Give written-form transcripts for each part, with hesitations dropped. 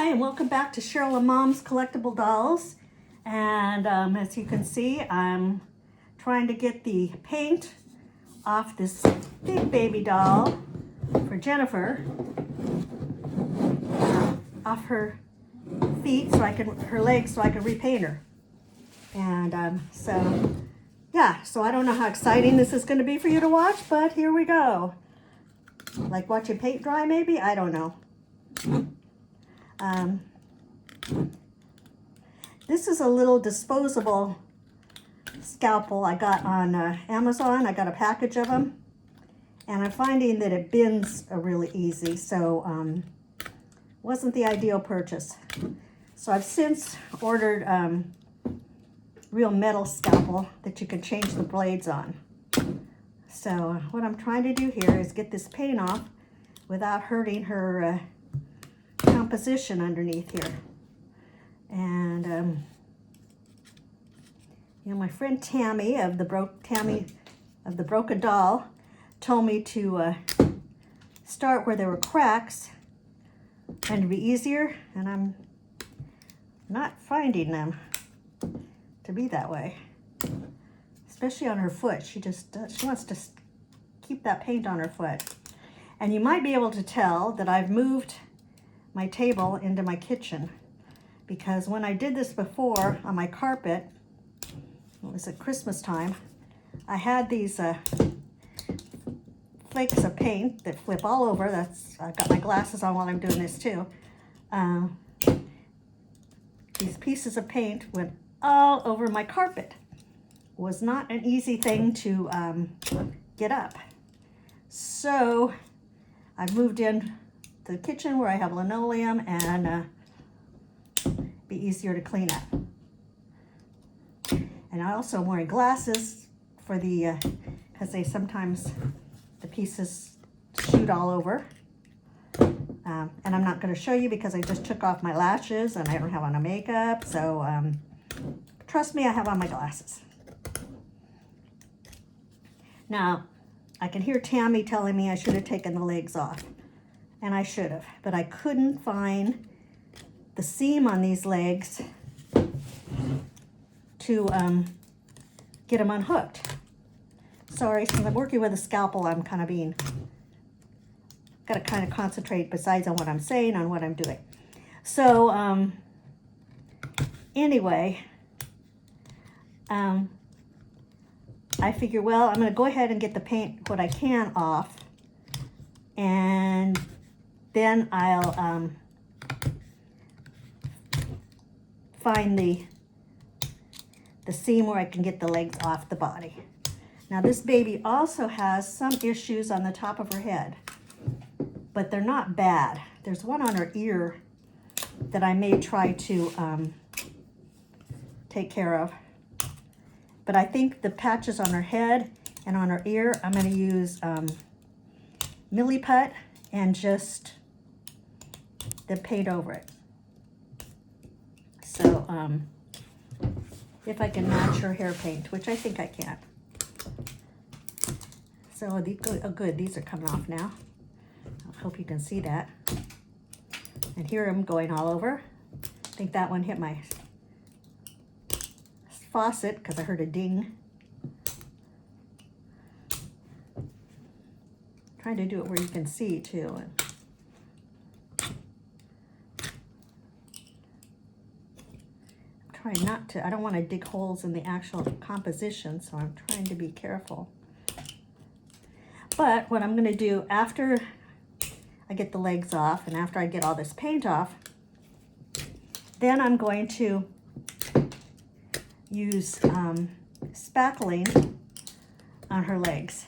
Hi, and welcome back to Cheryl and Mom's Collectible Dolls. And as you can see, I'm trying to get the paint off this big baby doll for Jennifer, off her feet, her legs, so I can repaint her. And so I don't know how exciting this is going to be for you to watch, but here we go. Like watching paint dry, maybe? I don't know. This is a little disposable scalpel I got on Amazon. I got a package of them, and I'm finding that it bends really easy, so wasn't the ideal purchase. So I've since ordered real metal scalpel that you can change the blades on. So what I'm trying to do here is get this paint off without hurting her composition underneath here. And you know, my friend Tammy of the Broken Doll told me to start where there were cracks and to be easier, and I'm not finding them to be that way, especially on her foot. She wants to keep that paint on her foot. And you might be able to tell that I've moved my table into my kitchen, because when I did this before on my carpet, it was at Christmas time, I had these flakes of paint that flip all over. I've got my glasses on while I'm doing this too. These pieces of paint went all over my carpet. It was not an easy thing to get up. So I've moved in to the kitchen where I have linoleum, and be easier to clean up. And I also am wearing glasses for the because sometimes the pieces shoot all over. And I'm not going to show you because I just took off my lashes and I don't have on a makeup. So trust me, I have on my glasses. Now, I can hear Tammy telling me I should have taken the legs off. And I should have, but I couldn't find the seam on these legs to get them unhooked. Sorry, since I'm working with a scalpel, I'm got to kind of concentrate besides on what I'm saying, on what I'm doing. So anyway, I figure, well, I'm going to go ahead and get the paint, what I can, off, and then I'll find the seam where I can get the legs off the body. Now this baby also has some issues on the top of her head, but they're not bad. There's one on her ear that I may try to take care of. But I think the patches on her head and on her ear, I'm going to use Milliput and just the paint over it. So if I can match her hair paint, which I think I can. So oh good, these are coming off now. I hope you can see that. And hear them going all over. I think that one hit my faucet because I heard a ding. Trying to do it where you can see too. Trying not to, I don't want to dig holes in the actual composition, so I'm trying to be careful. But what I'm going to do after I get the legs off and after I get all this paint off, then I'm going to use spackling on her legs,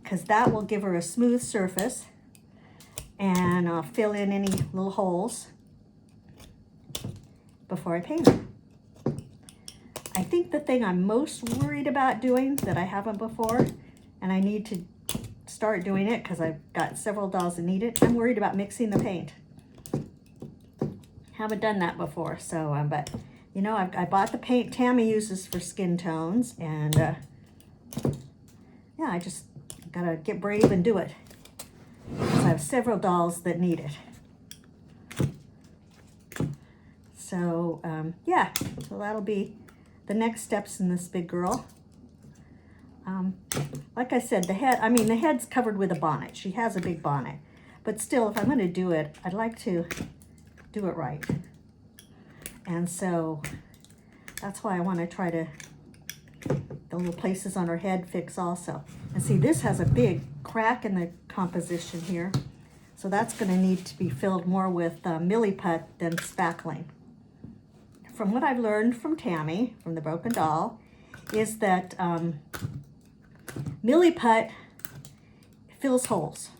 because that will give her a smooth surface, and I'll fill in any little holes before I paint her. I think the thing I'm most worried about doing that I haven't before, and I need to start doing it because I've got several dolls that need it, I'm worried about mixing the paint. Haven't done that before, so but you know, I bought the paint Tammy uses for skin tones, and yeah, I just gotta get brave and do it, because I have several dolls that need it. So yeah, so that'll be the next steps in this big girl. Like I said, the head's covered with a bonnet. She has a big bonnet. But still, if I'm going to do it, I'd like to do it right. And so that's why I want to try to, the little places on her head fix also. And see, this has a big crack in the composition here. So that's going to need to be filled more with Milliput than spackling. From what I've learned from Tammy, from the Broken Doll, is that Milliput fills holes,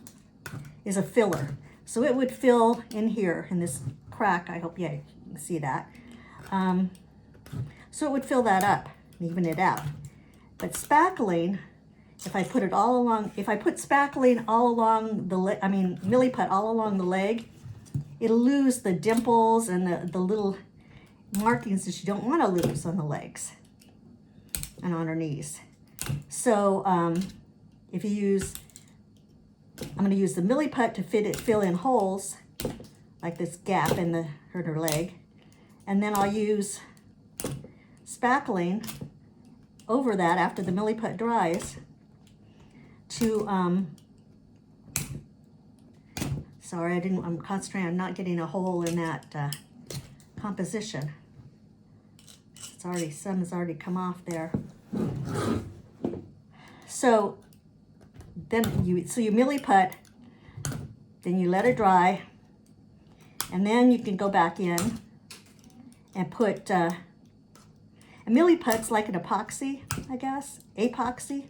is a filler. So it would fill in here, in this crack. I hope you can see that. So it would fill that up, even it out. But spackling, if I put it all along, if I put spackling all along the leg, Milliput all along the leg, it'll lose the dimples and the little markings that you don't want to lose on the legs and on her knees. So if you use, I'm going to use the Milliput to fill in holes, like this gap in her leg, and then I'll use spackling over that after the Milliput dries to, sorry, I'm concentrating on not getting a hole in that composition. Some has already come off there. So then you Milliput, then you let it dry, and then you can go back in and put, and Milliput's like an epoxy, I guess, epoxy.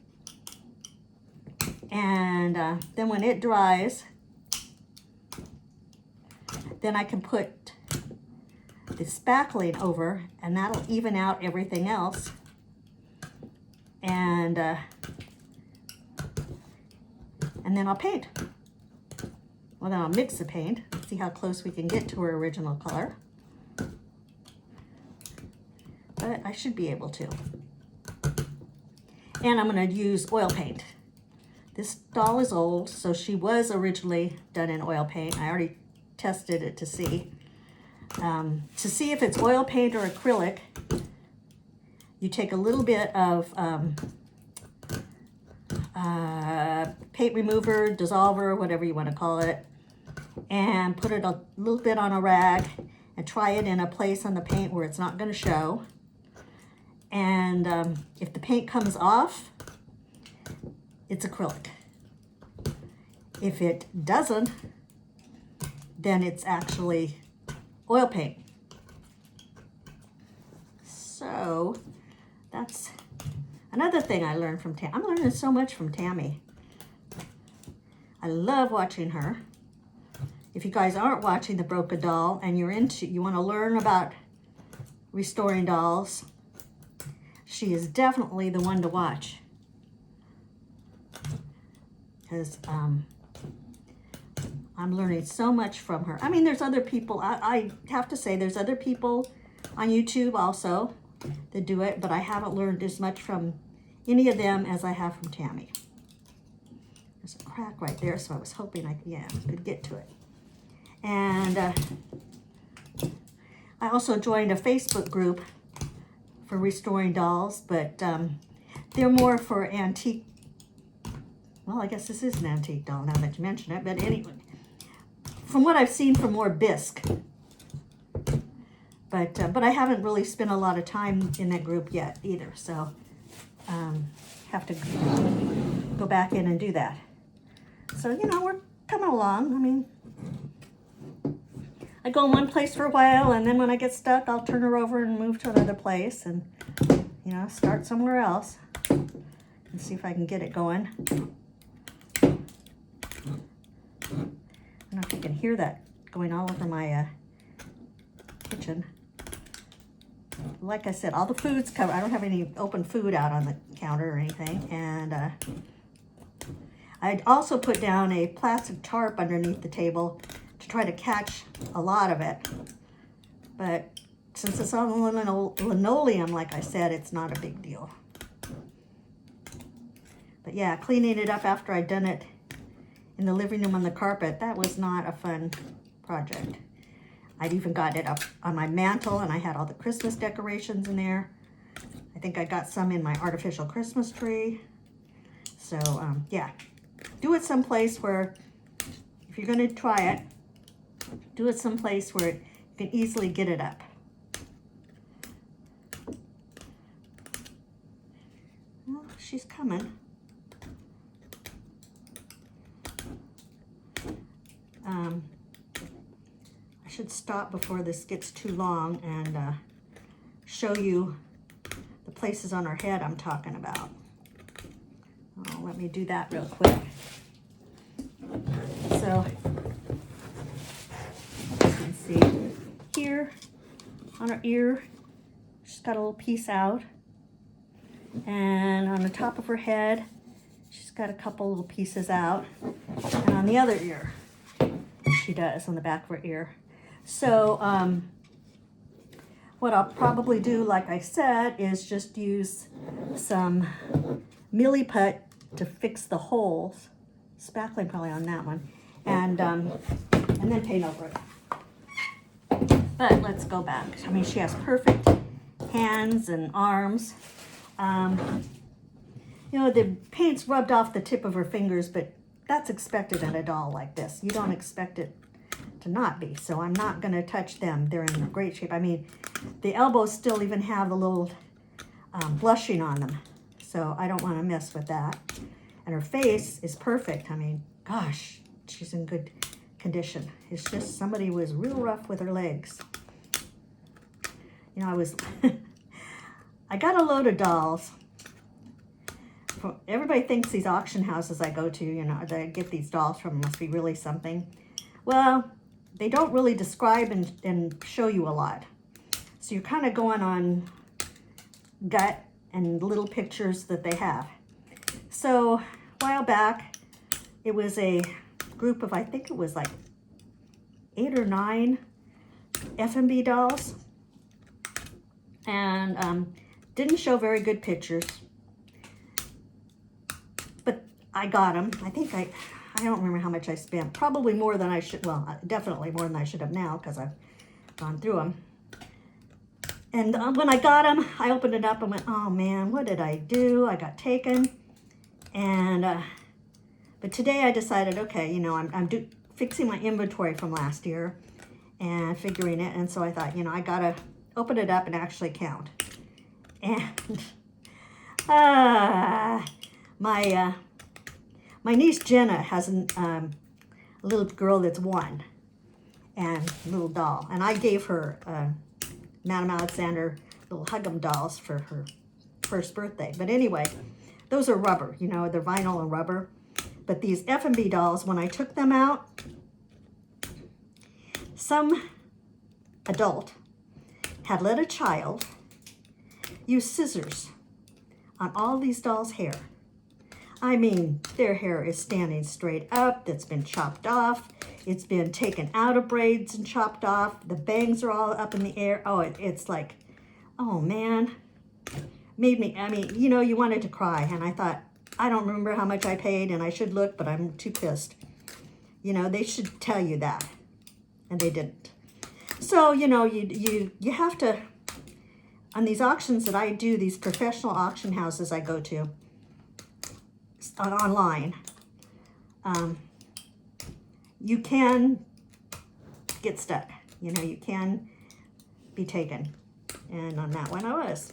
And then when it dries, then I can put the spackling over, and that'll even out everything else. And then I'll paint. Well, then I'll mix the paint, see how close we can get to her original color. But I should be able to. And I'm going to use oil paint. This doll is old, so she was originally done in oil paint. I already tested it to see. If it's oil paint or acrylic, you take a little bit of paint remover, dissolver, whatever you want to call it, and put it a little bit on a rag and try it in a place on the paint where it's not going to show. And if the paint comes off, it's acrylic. If it doesn't, then it's actually oil paint. So that's another thing I learned from Tammy. I'm learning so much from Tammy. I love watching her. If you guys aren't watching The Broken Doll and you want to learn about restoring dolls, she is definitely the one to watch. Because I'm learning so much from her. I mean, there's other people, I have to say, there's other people on YouTube also that do it, but I haven't learned as much from any of them as I have from Tammy. There's a crack right there, so I was hoping I could get to it. And I also joined a Facebook group for restoring dolls, but they're more for antique. Well, I guess this is an antique doll now that you mention it, but anyway, from what I've seen, for more bisque. But I haven't really spent a lot of time in that group yet either, so have to go back in and do that. So, we're coming along. I mean, I go in one place for a while, and then when I get stuck, I'll turn her over and move to another place and, start somewhere else and see if I can get it going. I don't know if you can hear that going all over my kitchen. Like I said, all the food's covered. I don't have any open food out on the counter or anything. And I also put down a plastic tarp underneath the table to try to catch a lot of it. But since it's on linoleum, like I said, it's not a big deal. But yeah, cleaning it up after I'd done it in the living room on the carpet, that was not a fun project. I'd even got it up on my mantle, and I had all the Christmas decorations in there. I think I got some in my artificial Christmas tree. So yeah, do it someplace where, if you're going to try it, do it someplace where you can easily get it up. Well, she's coming. I should stop before this gets too long and show you the places on her head I'm talking about. Oh, let me do that real quick. So, you can see here on her ear, she's got a little piece out. And on the top of her head, she's got a couple little pieces out. And on the other ear, she does, on the back of her ear. So, what I'll probably do, like I said, is just use some Milliput to fix the holes. Spackling probably on that one. And then paint over it. But let's go back. I mean, she has perfect hands and arms. You know, the paint's rubbed off the tip of her fingers, but that's expected in a doll like this. You don't expect it to not be, so I'm not going to touch them. They're in great shape. I mean, the elbows still even have the little blushing on them, so I don't want to mess with that. And her face is perfect. I mean, gosh, she's in good condition. It's just somebody was real rough with her legs. You know, I got a load of dolls. Everybody thinks these auction houses I go to, you know, that I get these dolls from must be really something. Well, they don't really describe and show you a lot. So you're kind of going on gut and little pictures that they have. So a while back, it was a group of, I think it was like 8 or 9 F&B dolls. And didn't show very good pictures. But I got them. I think I don't remember how much I spent. Probably more than I should. Well, definitely more than I should have now because I've gone through them. And when I got them, I opened it up and went, oh man, what did I do? I got taken. And, but today I decided, okay, you know, I'm fixing my inventory from last year and figuring it. And so I thought, you know, I got to open it up and actually count. And my niece Jenna has a little girl that's 1 and a little doll. And I gave her Madame Alexander little Hug-'em dolls for her first birthday. But anyway, those are rubber, you know, they're vinyl and rubber. But these F&B dolls, when I took them out, some adult had let a child use scissors on all these dolls' hair. I mean, their hair is standing straight up. That's been chopped off. It's been taken out of braids and chopped off. The bangs are all up in the air. Oh, it's like, oh man. Made me, I mean, you know, you wanted to cry. And I thought, I don't remember how much I paid and I should look, but I'm too pissed. You know, they should tell you that. And they didn't. So, you know, you have to, on these auctions that I do, these professional auction houses I go to, online, you can get stuck. You know, you can be taken. And on that one I was.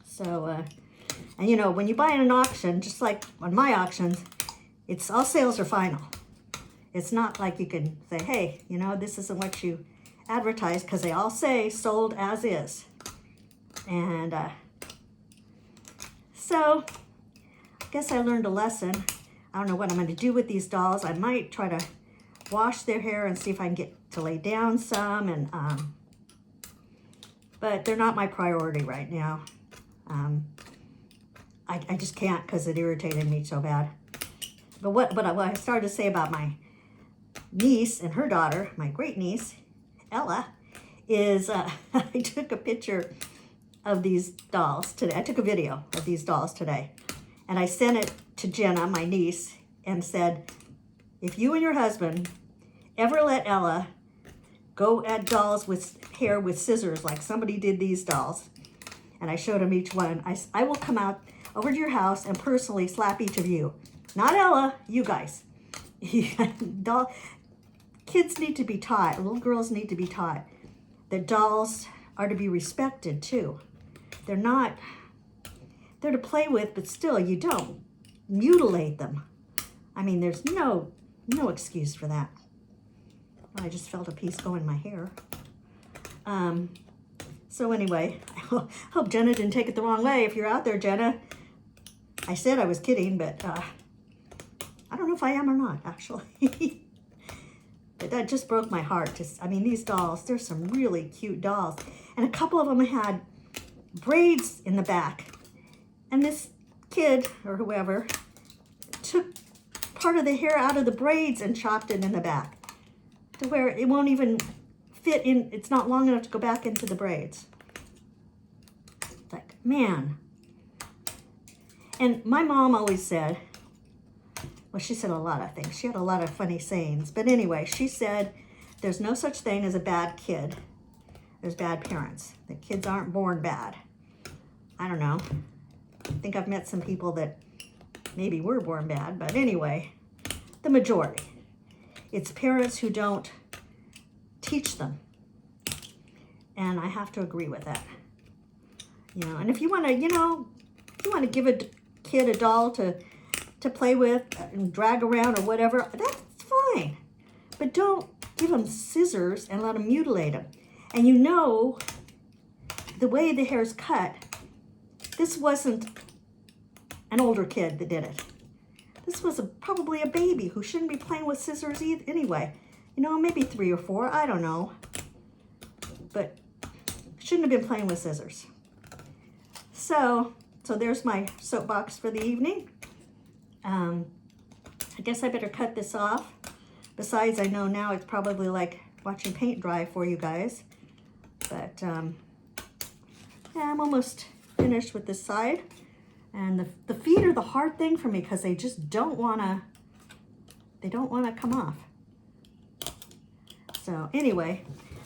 So, and you know, when you buy in an auction, just like on my auctions, it's all sales are final. It's not like you can say, hey, you know, this isn't what you advertise, because they all say sold as is. And so I guess I learned a lesson. I don't know what I'm going to do with these dolls. I might try to wash their hair and see if I can get to lay down some. And but they're not my priority right now. I just can't, because it irritated me so bad. But what I started to say about my niece and her daughter, my great niece, Ella, is I took a picture of these dolls today. I took a video of these dolls today. And I sent it to Jenna, my niece, and said, if you and your husband ever let Ella go at dolls with hair with scissors, like somebody did these dolls. And I showed them each one. I will come out over to your house and personally slap each of you. Not Ella, you guys. Kids need to be taught, little girls need to be taught that dolls are to be respected too. They're to play with, but still you don't mutilate them. I mean, there's no excuse for that. I just felt a piece go in my hair. So anyway, I hope Jenna didn't take it the wrong way. If you're out there, Jenna, I said I was kidding, but I don't know if I am or not, actually. But that just broke my heart. I mean, these dolls, there's some really cute dolls. And a couple of them had braids in the back. And this kid, or whoever, took part of the hair out of the braids and chopped it in the back to where it won't even fit in. It's not long enough to go back into the braids. It's like, man. And my mom always said, well, she said a lot of things. She had a lot of funny sayings. But anyway, she said, there's no such thing as a bad kid. There's bad parents. The kids aren't born bad. I don't know. I think I've met some people that maybe were born bad. But anyway, the majority. It's parents who don't teach them. And I have to agree with that. You know, and if you want to, if you want to give a kid a doll to play with and drag around or whatever, that's fine. But don't give them scissors and let them mutilate them. And you know, the way the hair's cut, this wasn't an older kid that did it. This was probably a baby who shouldn't be playing with scissors anyway. Maybe 3 or 4, I don't know. But shouldn't have been playing with scissors. So there's my soapbox for the evening. I guess I better cut this off. Besides, I know now it's probably like watching paint dry for you guys. But yeah, I'm almost finished with this side. And the feet are the hard thing for me because they just don't want to come off. So anyway,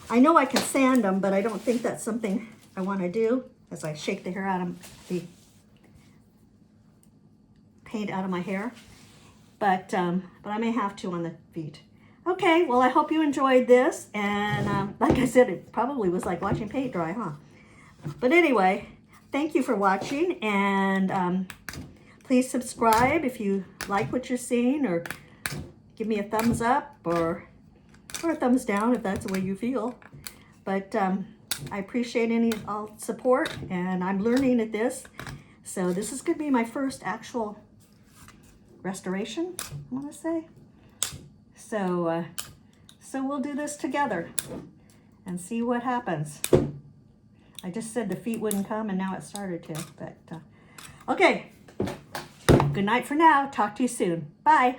I know I can sand them, but I don't think that's something I want to do as I shake the hair out of the paint out of my hair. But I may have to on the feet. Okay, well, I hope you enjoyed this. And like I said, it probably was like watching paint dry, huh? But anyway, thank you for watching. And please subscribe if you like what you're seeing, or give me a thumbs up or a thumbs down if that's the way you feel. But I appreciate all support, and I'm learning at this. So this is going to be my first actual restoration, I want to say. So we'll do this together and see what happens. I just said the feet wouldn't come, and now it started to. But okay, good night for now. Talk to you soon. Bye.